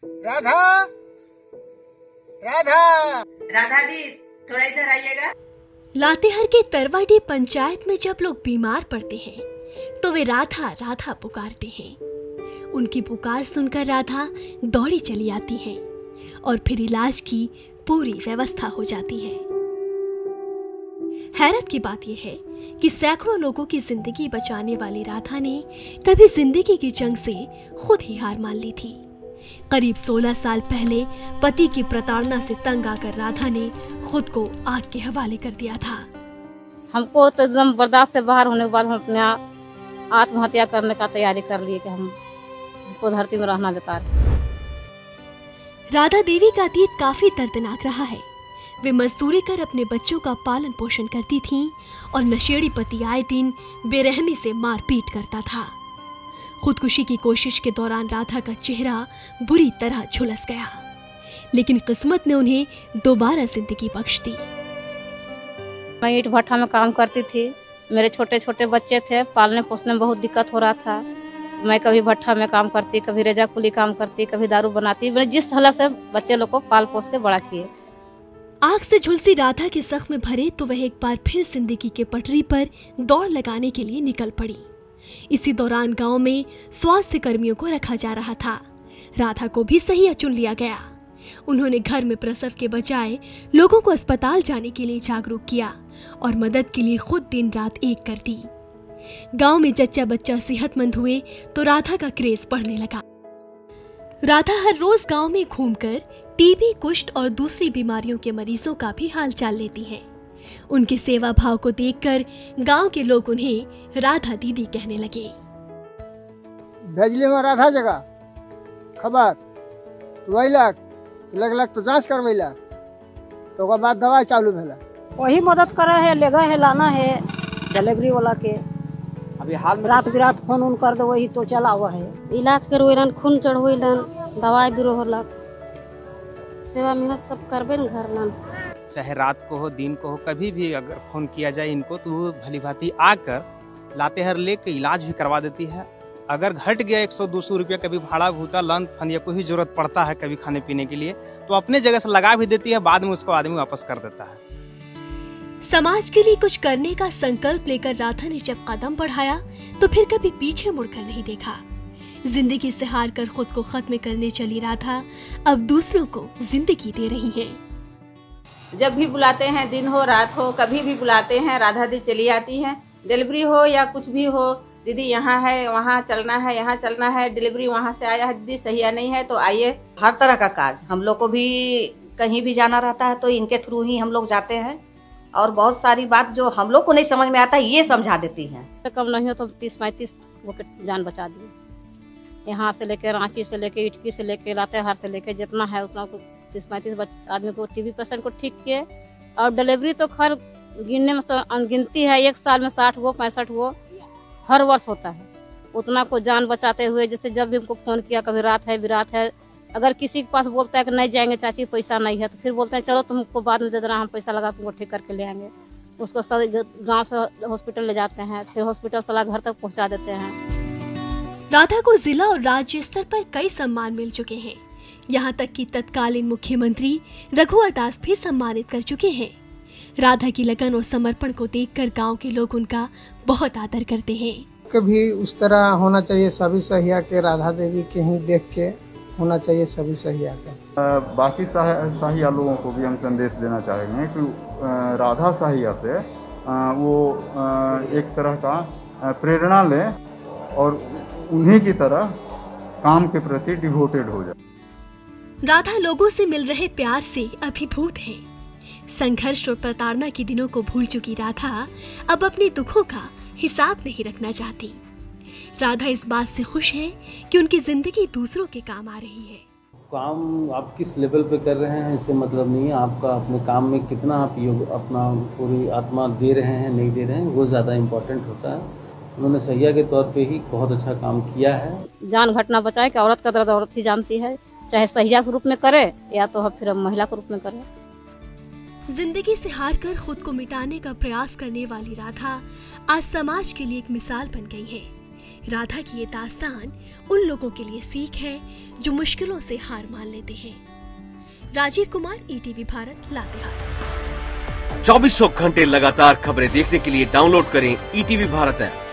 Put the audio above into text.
राधा, राधा, राधा दी थोड़ा इधर आइएगा। लातेहार के तरवाडी पंचायत में जब लोग बीमार पड़ते हैं तो वे राधा राधा पुकारते हैं। उनकी पुकार सुनकर राधा दौड़ी चली आती है और फिर इलाज की पूरी व्यवस्था हो जाती है। हैरत की बात यह है कि सैकड़ों लोगों की जिंदगी बचाने वाली राधा ने कभी जिंदगी की जंग से खुद ही हार मान ली थी। करीब 16 साल पहले पति की प्रताड़ना से तंग आकर राधा ने खुद को आग के हवाले कर दिया था। हमको तो एकदम बर्दाश्त से बाहर होने के बाद हम अपने आत्महत्या करने का तैयारी कर लिए कि हमको धरती में रहना बेकार। राधा देवी का अतीत काफी दर्दनाक रहा है। वे मजदूरी कर अपने बच्चों का पालन पोषण करती थीं और नशेड़ी पति आए दिन बेरहमी से मारपीट करता था। खुदकुशी की कोशिश के दौरान राधा का चेहरा बुरी तरह झुलस गया, लेकिन किस्मत ने उन्हें दोबारा जिंदगी बख्श दी। मैं ईंट भट्ठा में काम करती थी। मेरे छोटे छोटे बच्चे थे, पालने पोसने में बहुत दिक्कत हो रहा था। मैं कभी भट्ठा में काम करती, कभी रेजा कुली काम करती, कभी दारू बनाती। मैंने जिस हालत से बच्चे लोग को पाल पोस के बड़ा किए। आग से झुलसी राधा के जख्म भरे तो वह एक बार फिर जिंदगी के पटरी पर दौड़ लगाने के लिए निकल पड़ी। इसी दौरान गांव में स्वास्थ्य कर्मियों को रखा जा रहा था। राधा को भी सही चुन लिया गया। उन्होंने घर में प्रसव के बजाय लोगों को अस्पताल जाने के लिए जागरूक किया और मदद के लिए खुद दिन रात एक कर दी। गांव में जच्चा बच्चा सेहतमंद हुए तो राधा का क्रेज बढ़ने लगा। राधा हर रोज गांव में घूमकर टीबी, कुष्ठ और दूसरी बीमारियों के मरीजों का भी हालचाल लेती हैं। उनके सेवा भाव को देखकर गांव के लोग उन्हें राधा दीदी कहने लगे। भेजली में राधा जगह खबर तो लगलक तो जांच करवैलक तो ओकर बाद दवाई चालू भेला। वही मदद करे है, ले गए है, लाना है डिलीवरी वाला के। अभी हाल में रात बिरात फोन उन कर दो, वही तो चला हुआ है। इलाज करवेलन, खून चढ़वेलन, दवाई बीरो होलक, सेवा मेहनत सब करबे न घर लन। चाहे रात को हो दिन को हो, कभी भी अगर फोन किया जाए इनको तो भली भांति आकर लातेहार लेके इलाज भी करवा देती है। अगर घट गया 100-200 रुपया कभी भाड़ा भूता लन फन या कोई जरूरत पड़ता है कभी खाने पीने के लिए तो अपने जगह से लगा भी देती है, बाद में उसको आदमी वापस कर देता है। समाज के लिए कुछ करने का संकल्प लेकर राधा ने जब कदम बढ़ाया तो फिर कभी पीछे मुड़कर नहीं देखा। जिंदगी से हार कर खुद को खत्म करने चली राधा अब दूसरों को जिंदगी दे रही है। जब भी बुलाते हैं, दिन हो रात हो, कभी भी बुलाते हैं, राधा दी चली आती हैं। डिलीवरी हो या कुछ भी हो, दीदी यहाँ है, वहाँ चलना है, यहाँ चलना है, डिलीवरी वहाँ से आया है, दीदी सही है नहीं है तो आइए। हर तरह का काज हम लोग को भी कहीं भी जाना रहता है तो इनके थ्रू ही हम लोग जाते हैं और बहुत सारी बात जो हम लोग को नहीं समझ में आता है ये समझा देती हैं। तो कम नहीं हो तो 30-35 वो जान बचा दिए। यहाँ से लेके रांची से लेके इटकी से लेके लातेहार से लेके जितना है उतना 30-35 आदमी को टीबी पेशेंट को ठीक किए। और डिलीवरी तो खैर गिनने में अनगिनती है, एक साल में 60 वो 65 वो हर वर्ष होता है। उतना को जान बचाते हुए जैसे जब भी हमको फोन किया, कभी रात है बिरात है, अगर किसी के पास बोलता है कि नहीं जाएंगे चाची पैसा नहीं है तो फिर बोलते हैं चलो तुमको बाद में दे देना, हम पैसा लगा तुमको ठीक करके ले आएंगे। उसको गांव से हॉस्पिटल ले जाते हैं, फिर हॉस्पिटल से घर तक पहुंचा देते हैं। राधा को जिला और राज्य स्तर पर कई सम्मान मिल चुके हैं। यहाँ तक कि तत्कालीन मुख्यमंत्री रघुवर दास भी सम्मानित कर चुके हैं। राधा की लगन और समर्पण को देखकर गांव के लोग उनका बहुत आदर करते हैं। कभी उस तरह होना चाहिए सभी सहिया के, राधा देवी के ही देख के होना चाहिए सभी सहिया के। बाकी सहिया लोगों को भी हम संदेश देना चाहेंगे कि राधा सहिया से वो एक तरह का प्रेरणा लें और उन्हीं की तरह काम के प्रति डिवोटेड हो जाए। राधा लोगों से मिल रहे प्यार से अभिभूत है। संघर्ष और प्रताड़ना के दिनों को भूल चुकी राधा अब अपने दुखों का हिसाब नहीं रखना चाहती। राधा इस बात से खुश है कि उनकी जिंदगी दूसरों के काम आ रही है। काम आप किस लेवल पे कर रहे हैं इससे मतलब नहीं है, आपका अपने काम में कितना आप अपना पूरी आत्मा दे रहे हैं नहीं दे रहे हैं वो ज़्यादा इम्पोर्टेंट होता है। उन्होंने सहिया के तौर पे ही बहुत अच्छा काम किया है। जान घटना बचाए कि औरत का दर्द औरत ही जानती है, चाहे सहिया के रूप में करे या तो फिर महिला के रूप में करे। जिंदगी से हार कर खुद को मिटाने का प्रयास करने वाली राधा आज समाज के लिए एक मिसाल बन गई है। राधा की ये दास्तान उन लोगों के लिए सीख है जो मुश्किलों से हार मान लेते हैं। राजीव कुमार, ETV भारत, लातेहार। 24 घंटे लगातार खबरें देखने के लिए डाउनलोड करें ETV भारत ऐप।